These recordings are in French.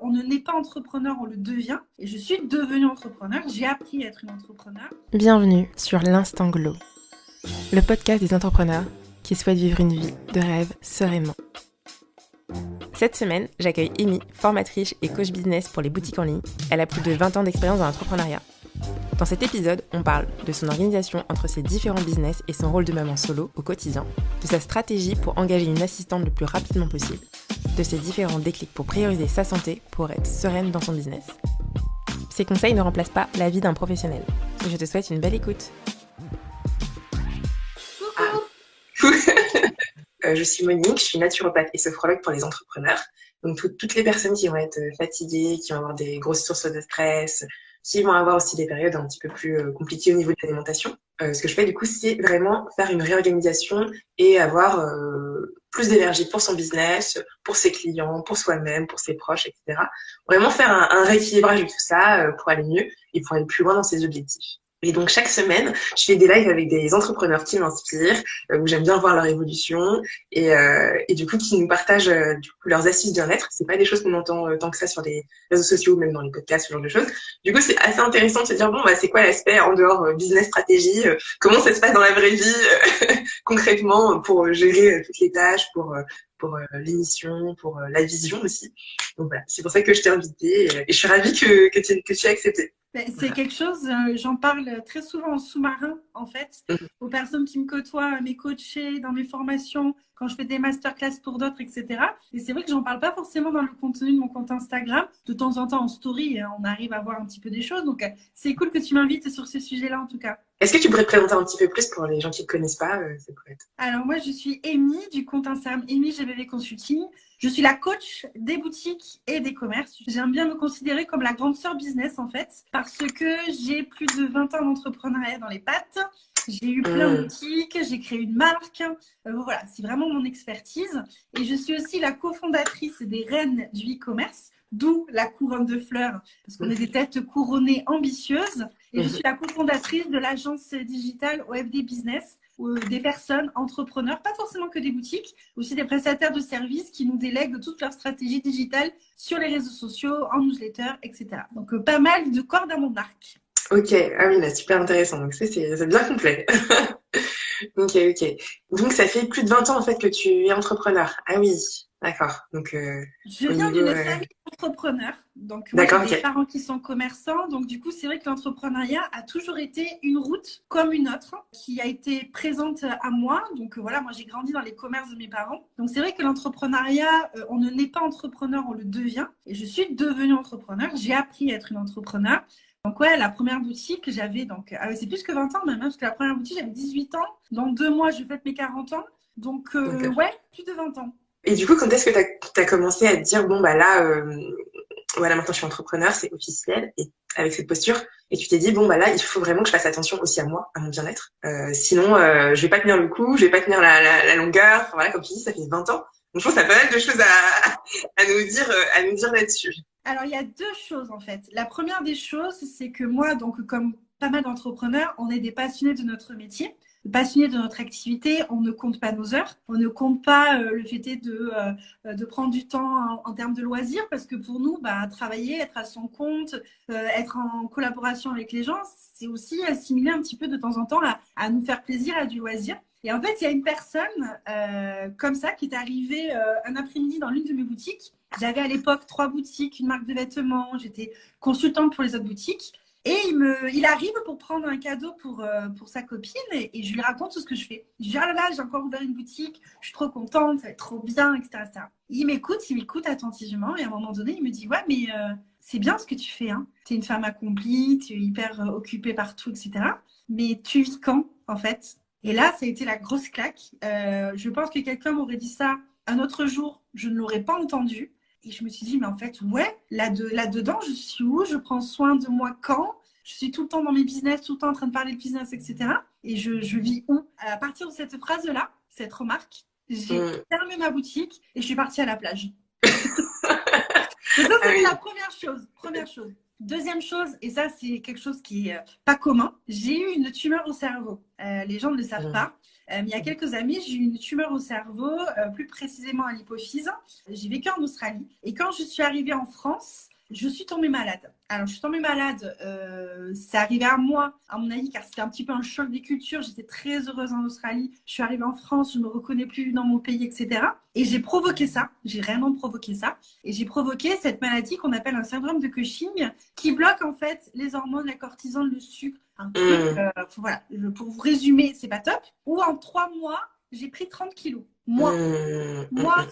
On ne naît pas entrepreneur, on le devient. Et je suis devenue entrepreneur. J'ai appris à être une entrepreneur. Bienvenue sur l'Instant Glow, le podcast des entrepreneurs qui souhaitent vivre une vie de rêve sereinement. Cette semaine, j'accueille Amy, formatrice et coach business pour les boutiques en ligne. Elle a plus de 20 ans d'expérience dans l'entrepreneuriat. Dans cet épisode, on parle de son organisation entre ses différents business et son rôle de maman solo au quotidien, de sa stratégie pour engager une assistante le plus rapidement possible, de ses différents déclics pour prioriser sa santé pour être sereine dans son business. Ces conseils ne remplacent pas la vie d'un professionnel. Je te souhaite une belle écoute. Je suis Monique, je suis naturopathe et sophrologue pour les entrepreneurs. Donc toutes les personnes qui vont être fatiguées, qui vont avoir des grosses sources de stress, qui vont avoir aussi des périodes un petit peu plus compliquées au niveau de l'alimentation. Ce que je fais du coup, c'est vraiment faire une réorganisation et avoir plus d'énergie pour son business, pour ses clients, pour soi-même, pour ses proches, etc. Vraiment faire un rééquilibrage de tout ça pour aller mieux et pour aller plus loin dans ses objectifs. Et donc chaque semaine, je fais des lives avec des entrepreneurs qui m'inspirent, où j'aime bien voir leur évolution et du coup qui nous partagent du coup leurs astuces bien-être. C'est pas des choses qu'on entend tant que ça sur les réseaux sociaux, même dans les podcasts, ce genre de choses. Du coup, c'est assez intéressant de se dire bon c'est quoi l'aspect en dehors business stratégie, comment ça se passe dans la vraie vie concrètement pour gérer toutes les tâches, pour l'émission, pour la vision aussi. Donc voilà, c'est pour ça que je t'ai invitée et je suis ravie que tu aies accepté. C'est quelque chose, j'en parle très souvent en sous-marin, en fait, aux personnes qui me côtoient, mes coachés, dans mes formations, quand je fais des masterclass pour d'autres, etc. Et c'est vrai que j'en parle pas forcément dans le contenu de mon compte Instagram. De temps en temps, en story, on arrive à voir un petit peu des choses. Donc, c'est cool que tu m'invites sur ce sujet-là, en tout cas. Est-ce que tu pourrais te présenter un petit peu plus pour les gens qui ne te connaissent pas, ça pourrait être... Alors, moi, je suis Amy du compte Instagram Amy GBV Consulting. Je suis la coach des boutiques et des commerces. J'aime bien me considérer comme la grande sœur business, en fait, parce que j'ai plus de 20 ans d'entrepreneuriat dans les pattes. J'ai eu plein de boutiques, j'ai créé une marque. Voilà, c'est vraiment mon expertise. Et je suis aussi la cofondatrice des Reines du e-commerce, d'où la couronne de fleurs, parce qu'on est des têtes couronnées ambitieuses. Et je suis la cofondatrice de l'agence digitale OFD Business, où des personnes, entrepreneurs, pas forcément que des boutiques, aussi des prestataires de services qui nous délèguent toute leur stratégie digitale sur les réseaux sociaux, en newsletter, etc. Donc, pas mal de cordes à mon arc. Ok, ah oui, là, super intéressant. Donc, c'est bien complet. Ok. Donc, ça fait plus de 20 ans, en fait, que tu es entrepreneur. Ah oui, d'accord. Donc, je viens d'une famille d'entrepreneurs. Donc, moi, j'ai des parents qui sont commerçants. Donc, du coup, c'est vrai que l'entrepreneuriat a toujours été une route comme une autre qui a été présente à moi. Donc, voilà, moi, j'ai grandi dans les commerces de mes parents. Donc, c'est vrai que l'entrepreneuriat, on ne naît pas entrepreneur, on le devient. Et je suis devenue entrepreneur. J'ai appris à être une entrepreneur. Donc ouais, la première boutique, j'avais c'est plus que 20 ans même, parce que la première boutique, j'avais 18 ans. Dans 2 mois, je fête mes 40 ans. Donc ouais, plus de 20 ans. Et du coup, quand est-ce que t'as commencé à te dire, bon, bah là, voilà, maintenant je suis entrepreneur, c'est officiel, et avec cette posture, et tu t'es dit, bon, bah là, il faut vraiment que je fasse attention aussi à moi, à mon bien-être. Sinon, je vais pas tenir le coup, je vais pas tenir la longueur. Enfin, voilà, comme tu dis, ça fait 20 ans. Donc je pense qu'il y a pas mal de choses à nous dire là-dessus. Alors, il y a 2 choses en fait. La première des choses, c'est que moi, donc comme pas mal d'entrepreneurs, on est des passionnés de notre métier, passionnés de notre activité. On ne compte pas nos heures, on ne compte pas le fait de prendre du temps en termes de loisirs, parce que pour nous, travailler, être à son compte, être en collaboration avec les gens, c'est aussi assimiler un petit peu de temps en temps à nous faire plaisir, à du loisir. Et en fait, il y a une personne comme ça qui est arrivée un après-midi dans l'une de mes boutiques. J'avais à l'époque 3 boutiques, une marque de vêtements, j'étais consultante pour les autres boutiques. Et il arrive pour prendre un cadeau pour sa copine et je lui raconte tout ce que je fais. Je lui dis, ah là là, j'ai encore ouvert une boutique, je suis trop contente, ça va être trop bien, etc. etc. Il m'écoute attentivement et à un moment donné, il me dit, ouais, mais c'est bien ce que tu fais, hein. Tu es une femme accomplie, tu es hyper occupée partout, etc. Mais tu vis quand, en fait? Et là, ça a été la grosse claque. Je pense que quelqu'un m'aurait dit ça un autre jour, je ne l'aurais pas entendu. Et je me suis dit, mais en fait, ouais, là-dedans, je suis où? Je prends soin de moi quand? Je suis tout le temps dans mes business, tout le temps en train de parler de business, etc. Et je vis où? À partir de cette phrase-là, cette remarque, j'ai fermé ma boutique et je suis partie à la plage. Donc ça, c'était la première chose. première chose. Deuxième chose, et ça c'est quelque chose qui est pas commun, j'ai eu une tumeur au cerveau. Les gens ne le savent pas. Il y a quelques années, j'ai eu une tumeur au cerveau, plus précisément à l'hypophyse. J'ai vécu en Australie. Et quand je suis arrivée en France, je suis tombée malade. Alors, je suis tombée malade, c'est arrivé à moi, à mon avis, car c'était un petit peu un choc des cultures. J'étais très heureuse en Australie. Je suis arrivée en France, je ne me reconnais plus dans mon pays, etc. Et j'ai provoqué ça. J'ai réellement provoqué ça. Et j'ai provoqué cette maladie qu'on appelle un syndrome de Cushing, qui bloque en fait les hormones, la cortisone, le sucre. Un truc, voilà, pour vous résumer, c'est pas top. Ou en 3 mois, j'ai pris 30 kilos. Moi,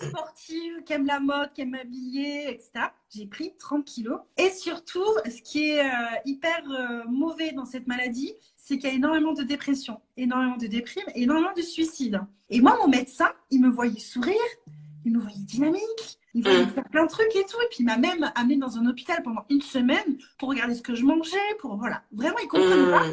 sportive, qui aime la mode, qui aime m'habiller, etc. J'ai pris 30 kilos. Et surtout, ce qui est hyper mauvais dans cette maladie, c'est qu'il y a énormément de dépression, énormément de déprime et énormément de suicide. Et moi, mon médecin, il me voyait sourire, il me voyait dynamique, il voyait faire plein de trucs et tout. Et puis, il m'a même amené dans un hôpital pendant 1 semaine pour regarder ce que je mangeais, pour, voilà. Vraiment, il comprenait pas.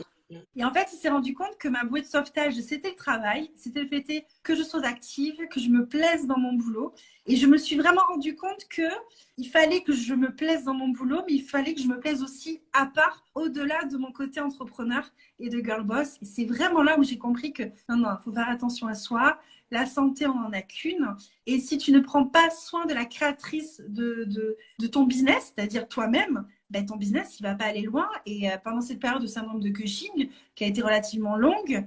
Et en fait, il s'est rendu compte que ma bouée de sauvetage, c'était le travail, c'était le fait que je sois active, que je me plaise dans mon boulot. Et je me suis vraiment rendu compte qu'il fallait que je me plaise dans mon boulot, mais il fallait que je me plaise aussi à part, au-delà de mon côté entrepreneur et de girl boss. Et c'est vraiment là où j'ai compris que non, il faut faire attention à soi. La santé, on n'en a qu'une. Et si tu ne prends pas soin de la créatrice de ton business, c'est-à-dire toi-même, ben, ton business, il ne va pas aller loin. Et pendant cette période de syndrome de Cushing, qui a été relativement longue,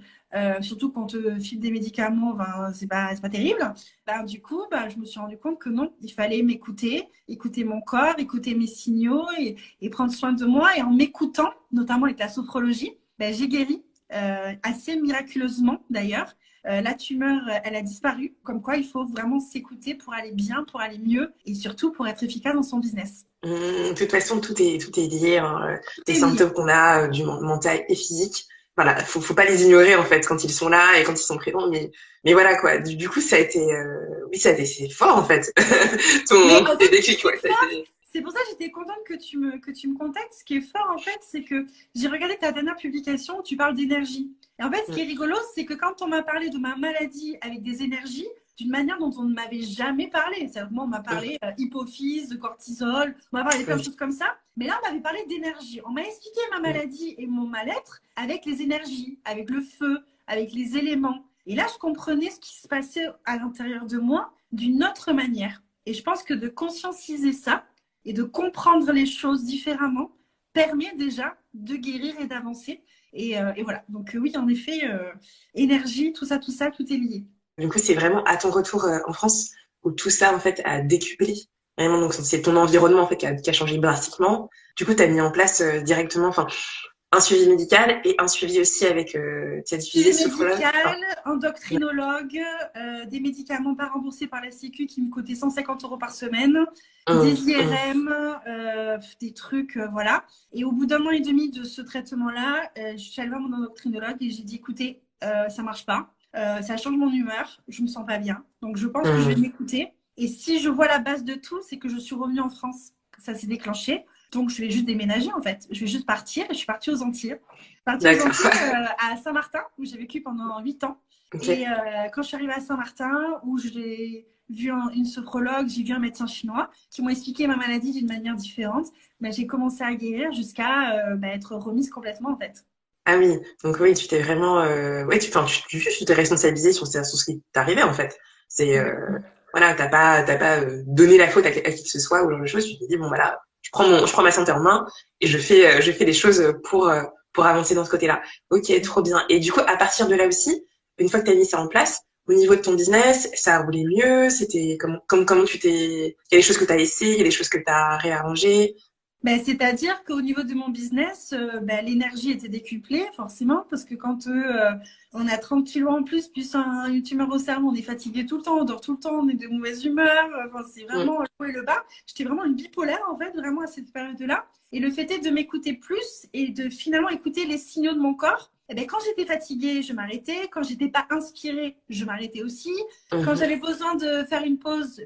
surtout quand on te file des médicaments, ben, c'est pas terrible. Ben, du coup, ben, je me suis rendu compte que non, il fallait m'écouter, écouter mon corps, écouter mes signaux et prendre soin de moi. Et en m'écoutant, notamment avec la sophrologie, ben, j'ai guéri assez miraculeusement d'ailleurs. La tumeur, elle a disparu. Comme quoi, il faut vraiment s'écouter pour aller bien, pour aller mieux et surtout pour être efficace dans son business. De toute façon, tout est lié. Hein. Les symptômes qu'on a du mental et physique, voilà, faut pas les ignorer en fait quand ils sont là et quand ils sont présents. Mais voilà quoi. Du coup, ça a été, c'est fort en fait. Ton déclic, ouais. C'est pour ça que j'étais contente que tu me contactes. Ce qui est fort, en fait, c'est que j'ai regardé ta dernière publication où tu parles d'énergie. Et en fait, ce qui est rigolo, c'est que quand on m'a parlé de ma maladie avec des énergies, d'une manière dont on ne m'avait jamais parlé. C'est-à-dire, moi, on m'a parlé hypophyse, de cortisol, on m'a parlé de plein de choses comme ça. Mais là, on m'avait parlé d'énergie. On m'a expliqué ma maladie et mon mal-être avec les énergies, avec le feu, avec les éléments. Et là, je comprenais ce qui se passait à l'intérieur de moi d'une autre manière. Et je pense que de conscientiser ça, et de comprendre les choses différemment permet déjà de guérir et d'avancer. Et voilà. Donc oui, en effet, énergie, tout ça, tout est lié. Du coup, c'est vraiment à ton retour en France où tout ça, en fait, a décuplé. Vraiment, donc c'est ton environnement, en fait, qui a changé drastiquement. Du coup, tu as mis en place directement, un suivi médical et un suivi aussi avec suivi médical, endocrinologue, des médicaments pas remboursés par la Sécu qui me coûtaient 150 € par semaine, des IRM, des trucs, voilà. Et au bout d'1 an et demi de ce traitement-là, je suis allée voir mon endocrinologue et j'ai dit, écoutez, ça marche pas, ça change mon humeur, je me sens pas bien, donc je pense que je vais m'écouter. Et si je vois la base de tout, c'est que je suis revenue en France, ça s'est déclenché. Donc, je vais juste déménager, en fait. Je vais juste partir. Et je suis partie aux Antilles. À Saint-Martin, où j'ai vécu pendant 8 ans. Okay. Et quand je suis arrivée à Saint-Martin, où j'ai vu une sophrologue, j'ai vu un médecin chinois qui m'ont expliqué ma maladie d'une manière différente, j'ai commencé à guérir jusqu'à être remise complètement, en fait. Ah oui, donc oui, tu t'es vraiment... tu t'es responsabilisée sur ce qui t'arrivait, en fait. C'est... voilà, t'as pas donné la faute à qui que ce soit ou genre de choses. Tu t'es dit, bon, voilà... Je prends ma santé en main et je fais des choses pour avancer dans ce côté-là. Ok, trop bien. Et du coup, à partir de là aussi, une fois que tu as mis ça en place, au niveau de ton business, ça a roulé mieux. C'était comment tu t'es, il y a des choses que tu as laissées, il y a des choses que tu as réarrangées. C'est-à-dire qu'au niveau de mon business, l'énergie était décuplée, forcément, parce que quand on a 30 kilos en plus une tumeur au cerveau, on est fatigué tout le temps, on dort tout le temps, on est de mauvaise humeur. C'est vraiment le haut et le bas. J'étais vraiment une bipolaire, en fait, vraiment à cette période-là. Et le fait est de m'écouter plus et de finalement écouter les signaux de mon corps. Quand j'étais fatiguée, je m'arrêtais. Quand j'étais pas inspirée, je m'arrêtais aussi. Quand j'avais besoin de faire une pause,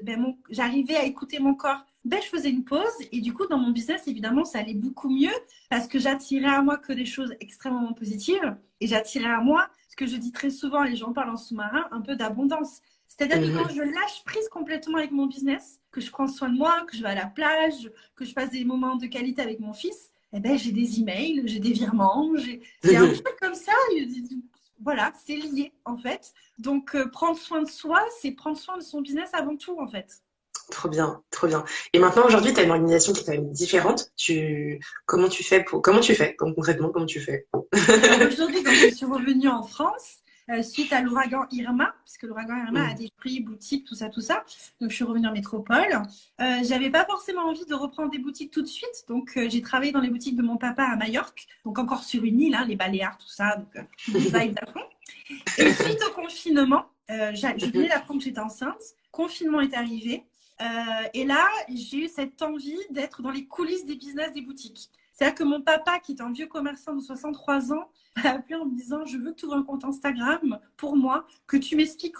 j'arrivais à écouter mon corps. Je faisais une pause et du coup, dans mon business, évidemment, ça allait beaucoup mieux parce que j'attirais à moi que des choses extrêmement positives et j'attirais à moi, ce que je dis très souvent, et j'en parle en sous-marin, un peu d'abondance. C'est-à-dire que quand je lâche prise complètement avec mon business, que je prends soin de moi, que je vais à la plage, que je passe des moments de qualité avec mon fils, eh ben, j'ai des emails, j'ai des virements, c'est un truc comme ça. Voilà, c'est lié en fait. Donc, prendre soin de soi, c'est prendre soin de son business avant tout en fait. Trop bien, trop bien. Et maintenant, aujourd'hui, tu as une organisation qui est quand même différente. Comment tu fais donc, concrètement, comment tu fais? Alors aujourd'hui, donc, je suis revenue en France suite à l'ouragan Irma, parce que l'ouragan Irma a détruit boutiques, tout ça, tout ça. Donc, je suis revenue en métropole. J'avais pas forcément envie de reprendre des boutiques tout de suite. Donc, j'ai travaillé dans les boutiques de mon papa à Majorque, donc encore sur une île, hein, les Baléares, tout ça. Donc, des vibes à fond. Et suite au confinement, je venais d'apprendre que j'étais enceinte. Confinement est arrivé. Et là, j'ai eu cette envie d'être dans les coulisses des business des boutiques. C'est-à-dire que mon papa, qui est un vieux commerçant de 63 ans, m'a appelé en me disant « Je veux que tu ouvres un compte Instagram pour moi, que tu m'expliques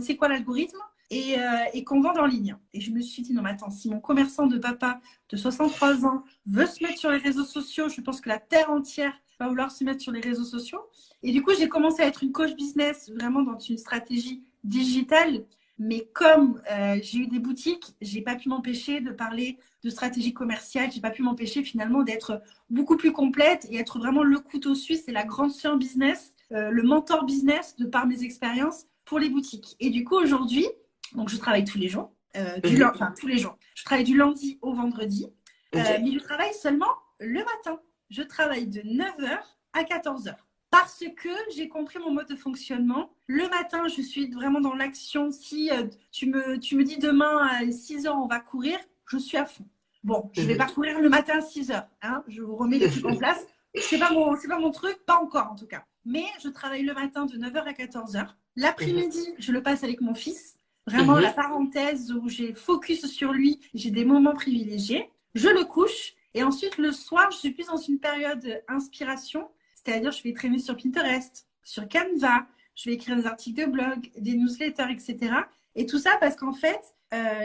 c'est quoi l'algorithme et qu'on vende en ligne. » Et je me suis dit « Non, mais attends, si mon commerçant de papa de 63 ans veut se mettre sur les réseaux sociaux, je pense que la terre entière va vouloir se mettre sur les réseaux sociaux. » Et du coup, j'ai commencé à être une coach business vraiment dans une stratégie digitale. Mais comme j'ai eu des boutiques, j'ai pas pu m'empêcher de parler de stratégie commerciale. J'ai pas pu m'empêcher finalement d'être beaucoup plus complète et être vraiment le couteau suisse et la grande sœur business, le mentor business de par mes expériences pour les boutiques. Et du coup aujourd'hui, donc je travaille tous les jours, tous les jours. Je travaille du lundi au vendredi, mais je travaille seulement le matin. Je travaille de 9h à 14h. Parce que j'ai compris mon mode de fonctionnement. Le matin, je suis vraiment dans l'action. Si tu me dis demain à 6h, on va courir, je suis à fond. Bon, je ne vais pas courir le matin à 6h. Hein, je vous remets les trucs en place. C'est pas mon truc, pas encore en tout cas. Mais je travaille le matin de 9h à 14h. L'après-midi, je le passe avec mon fils. Vraiment la parenthèse où j'ai focus sur lui. J'ai des moments privilégiés. Je le couche. Et ensuite, le soir, je suis plus dans une période inspiration. C'est-à-dire, je vais traîner sur Pinterest, sur Canva, je vais écrire des articles de blog, des newsletters, etc. Et tout ça parce qu'en fait,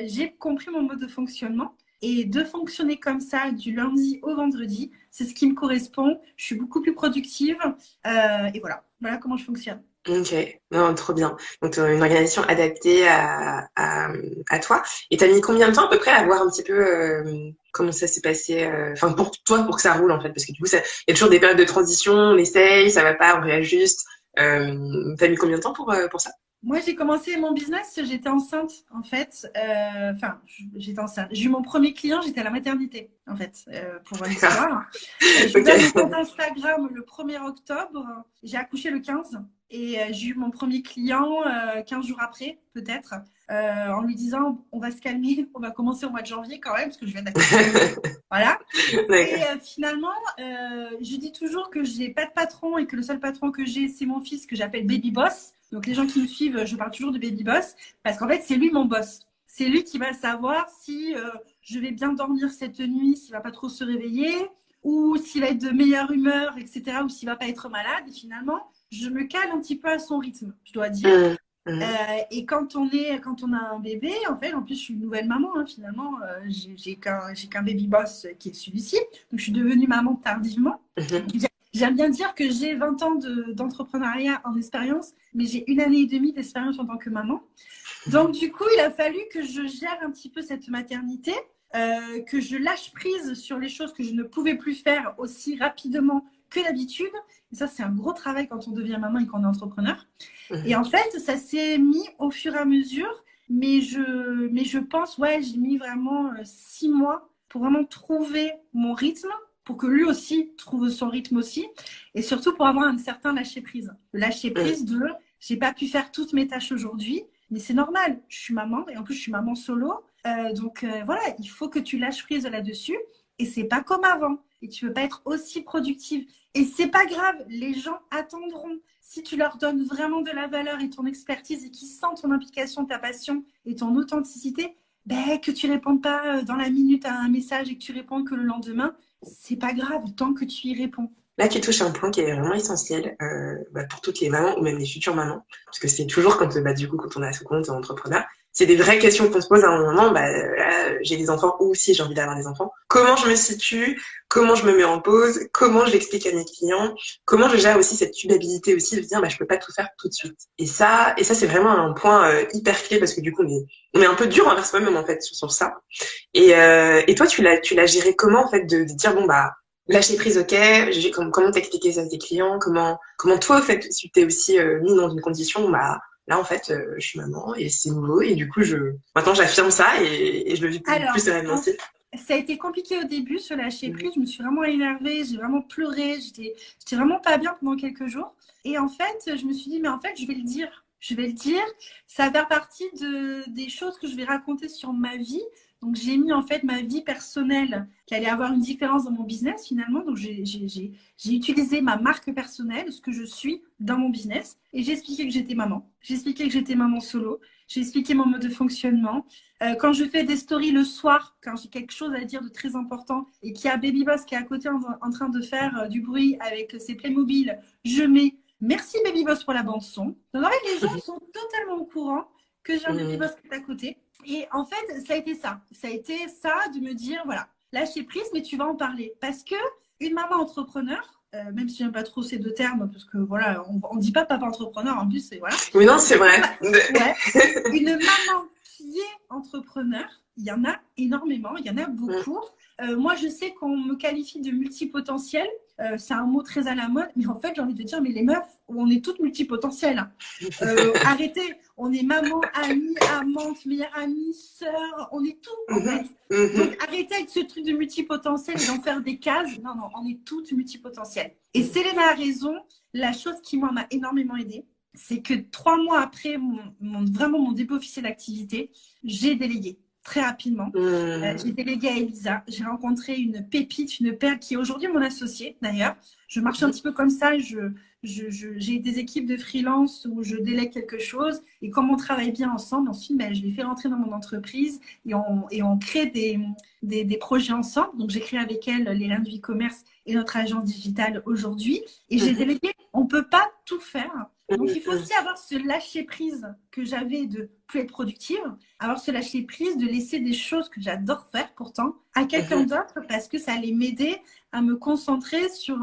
j'ai compris mon mode de fonctionnement. Et de fonctionner comme ça du lundi au vendredi, c'est ce qui me correspond. Je suis beaucoup plus productive. Et voilà comment je fonctionne. Ok, non, trop bien. Donc, une organisation adaptée à toi. Et t'as mis combien de temps à peu près à voir un petit peu comment ça s'est passé, pour toi, pour que ça roule en fait, parce que du coup, il y a toujours des périodes de transition, on essaye, ça va pas, on réajuste. T'as mis combien de temps pour ça? Moi, j'ai commencé mon business, j'étais enceinte, en fait. J'étais enceinte. J'ai eu mon premier client, j'étais à la maternité, en fait, pour l'histoire. J'ai ouvert mon compte Instagram le 1er octobre. J'ai accouché le 15. Et j'ai eu mon premier client 15 jours après, peut-être, en lui disant, on va se calmer, on va commencer au mois de janvier quand même, parce que je viens d'accoucher. Voilà. Et finalement, je dis toujours que je n'ai pas de patron et que le seul patron que j'ai, c'est mon fils que j'appelle Baby Boss. Donc, les gens qui me suivent, je parle toujours de Baby Boss parce qu'en fait, c'est lui mon boss. C'est lui qui va savoir si je vais bien dormir cette nuit, s'il ne va pas trop se réveiller ou s'il va être de meilleure humeur, etc. ou s'il ne va pas être malade. Et finalement, je me cale un petit peu à son rythme, je dois dire. Et quand on a un bébé, en fait, en plus, je suis une nouvelle maman, hein, finalement. J'ai qu'un Baby Boss qui est celui-ci. Donc, je suis devenue maman tardivement. J'aime bien dire que j'ai 20 ans d'entrepreneuriat en expérience, mais j'ai 1 année et demie d'expérience en tant que maman. Donc, du coup, il a fallu que je gère un petit peu cette maternité, que je lâche prise sur les choses que je ne pouvais plus faire aussi rapidement que d'habitude. Et ça, c'est un gros travail quand on devient maman et qu'on est entrepreneur. Et en fait, ça s'est mis au fur et à mesure, mais je pense, j'ai mis vraiment 6 mois pour vraiment trouver mon rythme, pour que lui aussi trouve son rythme aussi, et surtout pour avoir un certain lâcher-prise. Le lâcher-prise de « j'ai pas pu faire toutes mes tâches aujourd'hui », mais c'est normal, je suis maman, et en plus je suis maman solo, donc voilà, il faut que tu lâches prise là-dessus, et c'est pas comme avant, et tu peux pas être aussi productive. Et c'est pas grave, les gens attendront. Si tu leur donnes vraiment de la valeur et ton expertise, et qu'ils sentent ton implication, ta passion et ton authenticité, que tu répondes pas dans la minute à un message et que tu réponds que le lendemain, c'est pas grave tant que tu y réponds. Là, tu touches un point qui est vraiment essentiel pour toutes les mamans ou même les futures mamans, parce que c'est toujours quand on a ce compte entrepreneur, c'est des vraies questions qu'on se pose à un moment. Là, j'ai des enfants ou si j'ai envie d'avoir des enfants, comment je me situe, comment je me mets en pause, comment je l'explique à mes clients, comment je gère aussi cette culpabilité aussi de se dire bah je peux pas tout faire tout de suite. Et ça c'est vraiment un point hyper clé parce que du coup on est un peu dur envers soi-même en fait sur ça. Et toi tu l'as géré comment en fait de dire bon bah lâcher prise, ok, comment t'expliquer ça à tes clients, comment toi en fait tu t'es aussi mis dans une condition bah là en fait je suis maman et c'est nouveau et du coup maintenant j'affirme ça et je le vis plus sereinement aussi. Ça a été compliqué au début, ce lâcher prise. Je me suis vraiment énervée, j'ai vraiment pleuré, j'étais vraiment pas bien pendant quelques jours. Et en fait, je me suis dit, mais en fait, je vais le dire. Je vais le dire. Ça va faire partie des choses que je vais raconter sur ma vie. Donc, j'ai mis en fait ma vie personnelle qui allait avoir une différence dans mon business finalement. Donc, j'ai utilisé ma marque personnelle, ce que je suis dans mon business. Et j'ai expliqué que j'étais maman. J'ai expliqué que j'étais maman solo. J'ai expliqué mon mode de fonctionnement. Quand je fais des stories le soir, quand j'ai quelque chose à dire de très important et qu'il y a Baby Boss qui est à côté en train de faire du bruit avec ses Playmobil, je mets merci Baby Boss pour la bande son. Donc en fait, les gens sont totalement au courant que j'ai un Baby Boss qui est à côté. Et en fait, ça a été ça. Ça a été ça de me dire, voilà, lâcher prise, mais tu vas en parler. Parce que une maman entrepreneur, même si j'aime pas trop ces deux termes, parce que voilà, on dit pas papa entrepreneur, en plus, c'est voilà. Oui, non, c'est vrai. Ouais. Une maman qui est entrepreneur, il y en a énormément, il y en a beaucoup. Moi, je sais qu'on me qualifie de multipotentiel. C'est un mot très à la mode, mais en fait, j'ai envie de dire, mais les meufs, on est toutes multipotentielles. Arrêtez, on est maman, amie, amante, meilleure amie, sœur, on est tout en fait. Donc arrêtez avec ce truc de multipotentiel et d'en faire des cases. Non, non, on est toutes multipotentielles. Et Selena a raison, la chose qui, moi, m'a énormément aidée, c'est que 3 mois après vraiment mon début officiel d'activité, j'ai délégué très rapidement. J'ai délégué à Elisa. J'ai rencontré une pépite, une perle qui est aujourd'hui mon associée d'ailleurs. Je marche un petit peu comme ça. J'ai des équipes de freelance où je délègue quelque chose et comme on travaille bien ensemble, ensuite je les fais rentrer dans mon entreprise et on crée des projets ensemble. Donc j'ai créé avec elle les Reines du e-commerce et notre agence digitale aujourd'hui. Et j'ai délégué, on ne peut pas tout faire. Donc, il faut aussi avoir ce lâcher-prise que j'avais de plus être productive, avoir ce lâcher-prise de laisser des choses que j'adore faire pourtant à quelqu'un d'autre parce que ça allait m'aider à me concentrer sur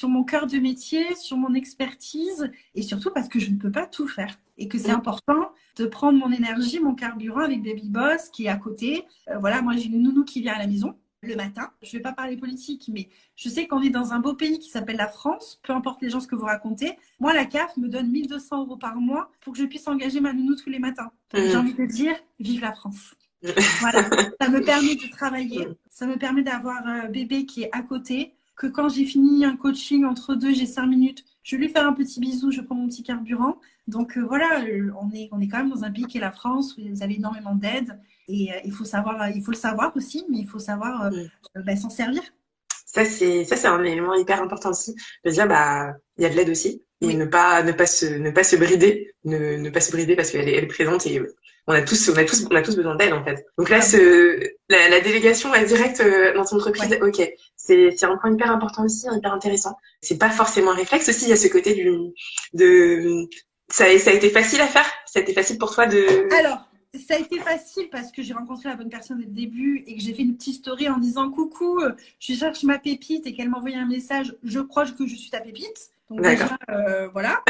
mon cœur de métier, sur mon expertise et surtout parce que je ne peux pas tout faire et que c'est important de prendre mon énergie, mon carburant avec Baby Boss qui est à côté. Voilà, moi j'ai une nounou qui vient à la maison le matin. Je ne vais pas parler politique, mais je sais qu'on est dans un beau pays qui s'appelle la France, peu importe les gens ce que vous racontez. Moi, la CAF me donne 1 200 € par mois pour que je puisse engager ma nounou tous les matins. J'ai envie de dire, vive la France. Voilà, ça me permet de travailler, ça me permet d'avoir un bébé qui est à côté, que quand j'ai fini un coaching entre deux, j'ai 5 minutes, je lui fais un petit bisou, je prends mon petit carburant. Donc voilà, on est quand même dans un pays qui est la France, où vous avez énormément d'aide. Et il faut le savoir aussi, mais il faut savoir s'en servir. Ça c'est un élément hyper important aussi. De dire bah il y a de l'aide aussi et ne pas se brider, ne pas se brider parce qu'elle est présente et on a tous besoin d'aide en fait. Donc là la délégation est directe dans ton entreprise. Ok, c'est un point hyper important aussi, hyper intéressant. C'est pas forcément un réflexe aussi. Il y a ce côté ça a été facile à faire. Ça a été facile pour toi de. Alors. Ça a été facile parce que j'ai rencontré la bonne personne dès le début et que j'ai fait une petite story en disant coucou, je cherche ma pépite et qu'elle m'a envoyé un message, je crois que je suis ta pépite. Donc déjà, voilà.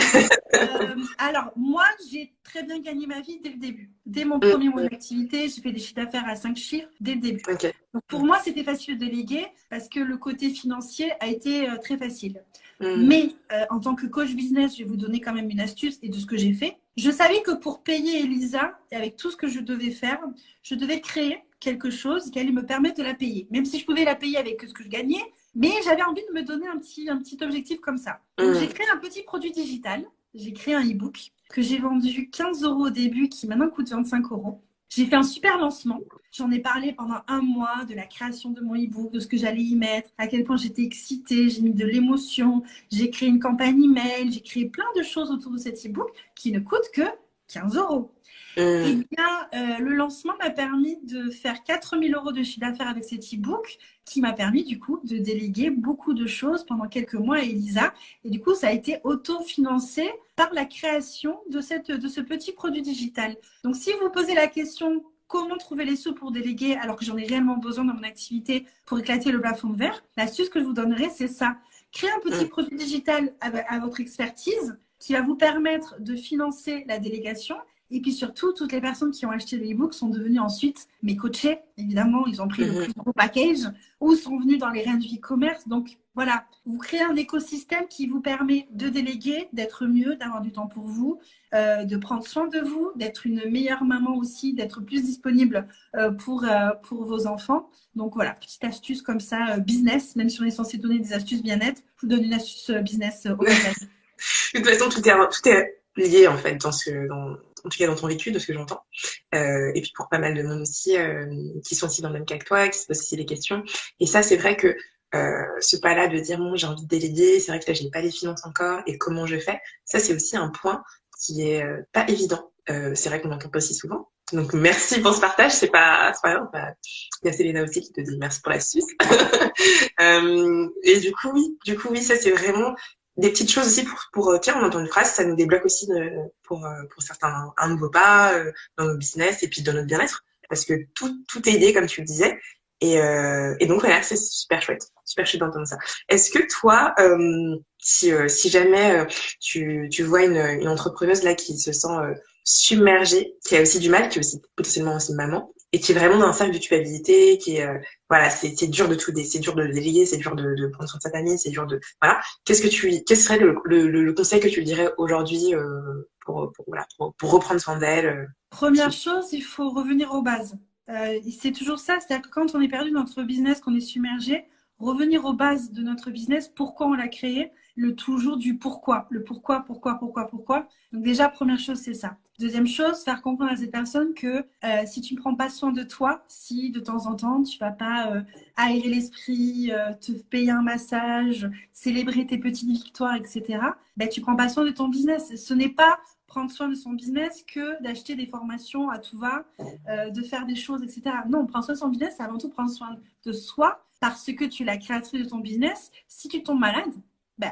Alors, moi, j'ai très bien gagné ma vie dès le début. Dès mon premier mois d'activité, j'ai fait des chiffres d'affaires à 5 chiffres dès le début. Okay. Donc, pour moi, c'était facile de déléguer parce que le côté financier a été très facile. Mais en tant que coach business, je vais vous donner quand même une astuce et de ce que j'ai fait. Je savais que pour payer Elisa, et avec tout ce que je devais faire, je devais créer quelque chose qui allait me permettre de la payer. Même si je pouvais la payer avec ce que je gagnais, mais j'avais envie de me donner un petit objectif comme ça. Donc, j'ai créé un petit produit digital. J'ai créé un e-book que j'ai vendu 15 € au début, qui maintenant coûte 25 €. J'ai fait un super lancement. J'en ai parlé pendant 1 mois de la création de mon e-book, de ce que j'allais y mettre, à quel point j'étais excitée, j'ai mis de l'émotion, j'ai créé une campagne email, j'ai créé plein de choses autour de cet e-book qui ne coûte que 15 €. Et bien, le lancement m'a permis de faire 4 000 € de chiffre d'affaires avec cet e-book qui m'a permis du coup de déléguer beaucoup de choses pendant quelques mois à Elisa. Et du coup, ça a été autofinancé par la création de ce petit produit digital. Donc, si vous vous posez la question, comment trouver les sous pour déléguer alors que j'en ai réellement besoin dans mon activité pour éclater le plafond de verre. L'astuce que je vous donnerai, c'est ça. Créer un petit produit digital à votre expertise qui va vous permettre de financer la délégation. Et puis surtout, toutes les personnes qui ont acheté le e-book sont devenues ensuite mes coachés. Évidemment, ils ont pris le plus gros package ou sont venus dans les reins du e-commerce. Donc voilà, vous créez un écosystème qui vous permet de déléguer, d'être mieux, d'avoir du temps pour vous, de prendre soin de vous, d'être une meilleure maman aussi, d'être plus disponible pour vos enfants. Donc voilà, petite astuce comme ça, business, même si on est censé donner des astuces bien-être, je vous donne une astuce business au passage. De toute façon, tout est lié en fait en tout cas dans ton vécu, de ce que j'entends. Et puis pour pas mal de monde aussi, qui sont aussi dans le même cas que toi, qui se posent aussi des questions. Et ça, c'est vrai que ce pas-là de dire bon, j'ai envie de déléguer, c'est vrai que là, j'ai pas les finances encore, et comment je fais, ça c'est aussi un point qui est pas évident. C'est vrai qu'on n'entend pas aussi souvent. Donc merci pour ce partage, c'est pas grave. Il y a Selena aussi qui te dit merci pour l'astuce. Et du coup oui, ça c'est vraiment des petites choses aussi pour tiens, on entend une phrase, ça nous débloque aussi pour certains un nouveau pas dans notre business et puis dans notre bien-être, parce que tout est lié comme tu le disais. Et donc voilà, c'est super chouette d'entendre ça. Est-ce que toi, si jamais tu vois une entrepreneuse là qui se sent submergée, qui a aussi du mal, qui est aussi potentiellement aussi maman, et qui est vraiment dans un cercle de culpabilité, qui est voilà, c'est dur c'est dur de déléguer, c'est dur de prendre soin de sa famille, c'est dur de voilà. Quel serait le conseil que tu lui dirais aujourd'hui pour reprendre soin d'elle? Première chose, il faut revenir aux bases. C'est toujours ça, c'est-à-dire que quand on est perdu dans notre business, qu'on est submergé, revenir aux bases de notre business, pourquoi on l'a créé, toujours du pourquoi, le pourquoi. Donc déjà, première chose, c'est ça. Deuxième chose, faire comprendre à cette personne que si tu ne prends pas soin de toi, si de temps en temps, tu vas pas aérer l'esprit, te payer un massage, célébrer tes petites victoires, etc., ben, tu prends pas soin de ton business. Ce n'est pas prendre soin de son business que d'acheter des formations à tout va, de faire des choses, etc. Non, prendre soin de son business, c'est avant tout prendre soin de soi parce que tu es la créatrice de ton business. Si tu tombes malade, ben,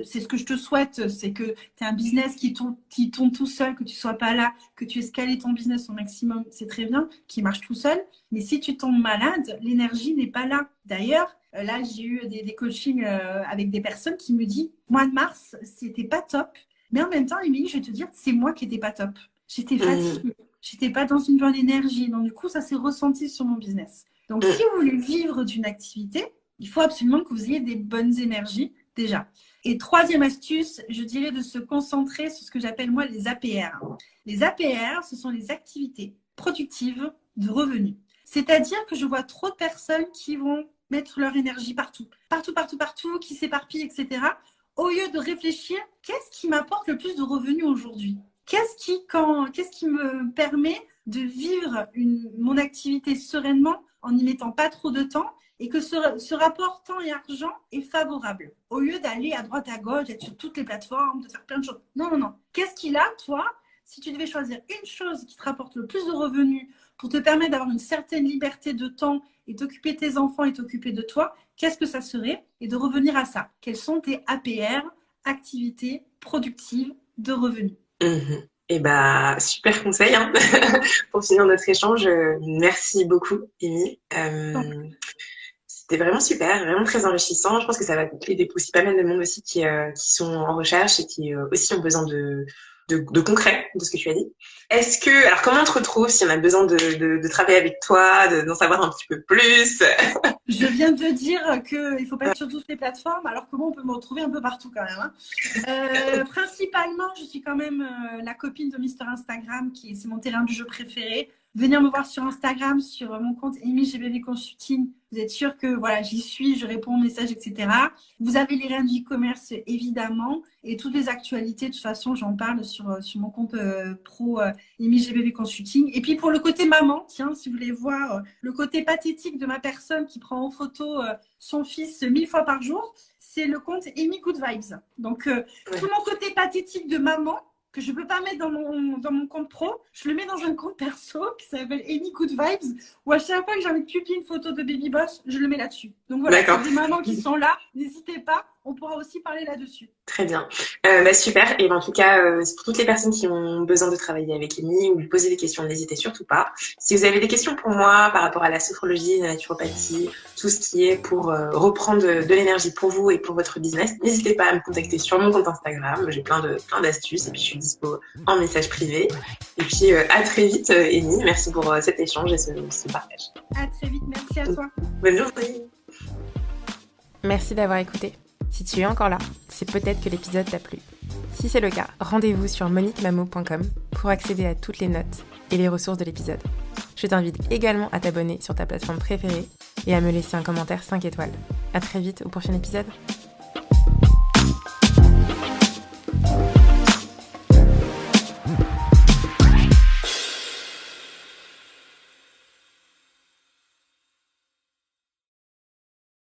c'est ce que je te souhaite, c'est que tu aies un business qui tourne tout seul, que tu sois pas là, que tu aies scalé ton business au maximum, c'est très bien, qui marche tout seul. Mais si tu tombes malade, l'énergie n'est pas là. D'ailleurs, là, j'ai eu des coachings avec des personnes qui me disent, mois de mars, c'était pas top. Mais en même temps, Émilie, je vais te dire, c'est moi qui n'étais pas top. J'étais fatiguée. J'étais pas dans une bonne énergie. Donc, du coup, ça s'est ressenti sur mon business. Donc, si vous voulez vivre d'une activité, il faut absolument que vous ayez des bonnes énergies déjà. Et troisième astuce, je dirais de se concentrer sur ce que j'appelle moi les APR. Les APR, ce sont les activités productives de revenus. C'est-à-dire que je vois trop de personnes qui vont mettre leur énergie partout, qui s'éparpillent, etc., au lieu de réfléchir, qu'est-ce qui m'apporte le plus de revenus aujourd'hui? Qu'est-ce qui me permet de vivre mon activité sereinement en n'y mettant pas trop de temps et que ce rapport temps et argent est favorable? Au lieu d'aller à droite à gauche, d'être sur toutes les plateformes, de faire plein de choses. Non. Qu'est-ce qu'il a, toi, si tu devais choisir une chose qui te rapporte le plus de revenus pour te permettre d'avoir une certaine liberté de temps et t'occuper de tes enfants et t'occuper de toi, qu'est-ce que ça serait? Et de revenir à ça. Quelles sont tes APR, activités productives de revenus? Et bah, super conseil hein. Pour finir notre échange. Merci beaucoup, Amy. C'était vraiment super, vraiment très enrichissant. Je pense que ça va aider aussi pas mal de monde aussi qui sont en recherche et qui aussi ont besoin de concret de ce que tu as dit. Alors comment on te retrouve si on a besoin de travailler avec toi, d'en savoir un petit peu plus? Je viens de dire qu'il faut pas être sur toutes les plateformes, alors que moi on peut me retrouver un peu partout quand même. Hein. Principalement, je suis quand même la copine de Mister Instagram, c'est mon terrain du jeu préféré. Venir me voir sur Instagram, sur mon compte Amy GBV Consulting. Vous êtes sûr que voilà, j'y suis, je réponds aux messages, etc. Vous avez les reins du e-commerce, évidemment. Et toutes les actualités, de toute façon, j'en parle sur mon compte pro Amy GBV Consulting. Et puis pour le côté maman, tiens, si vous voulez voir le côté pathétique de ma personne qui prend en photo son fils 1000 fois par jour, c'est le compte Amy Good Vibes. Donc, tout mon côté pathétique de maman, que je ne peux pas mettre dans mon compte pro, je le mets dans un compte perso qui s'appelle Amy Good Vibes, où à chaque fois que j'ai envie de publier une photo de baby boss, je le mets là-dessus. Donc voilà, c'est des mamans qui sont là, n'hésitez pas, on pourra aussi parler là-dessus. Très bien. Super. Et en tout cas, pour toutes les personnes qui ont besoin de travailler avec Amy ou lui poser des questions, n'hésitez surtout pas. Si vous avez des questions pour moi par rapport à la sophrologie, la naturopathie, tout ce qui est pour reprendre de l'énergie pour vous et pour votre business, n'hésitez pas à me contacter sur mon compte Instagram. J'ai plein d'astuces et puis je suis dispo en message privé. Et puis à très vite, Amy. Merci pour cet échange et ce partage. À très vite. Merci à toi. Bonne journée. Merci d'avoir écouté. Si tu es encore là, c'est peut-être que l'épisode t'a plu. Si c'est le cas, rendez-vous sur moniquemamo.com pour accéder à toutes les notes et les ressources de l'épisode. Je t'invite également à t'abonner sur ta plateforme préférée et à me laisser un commentaire 5 étoiles. À très vite au prochain épisode.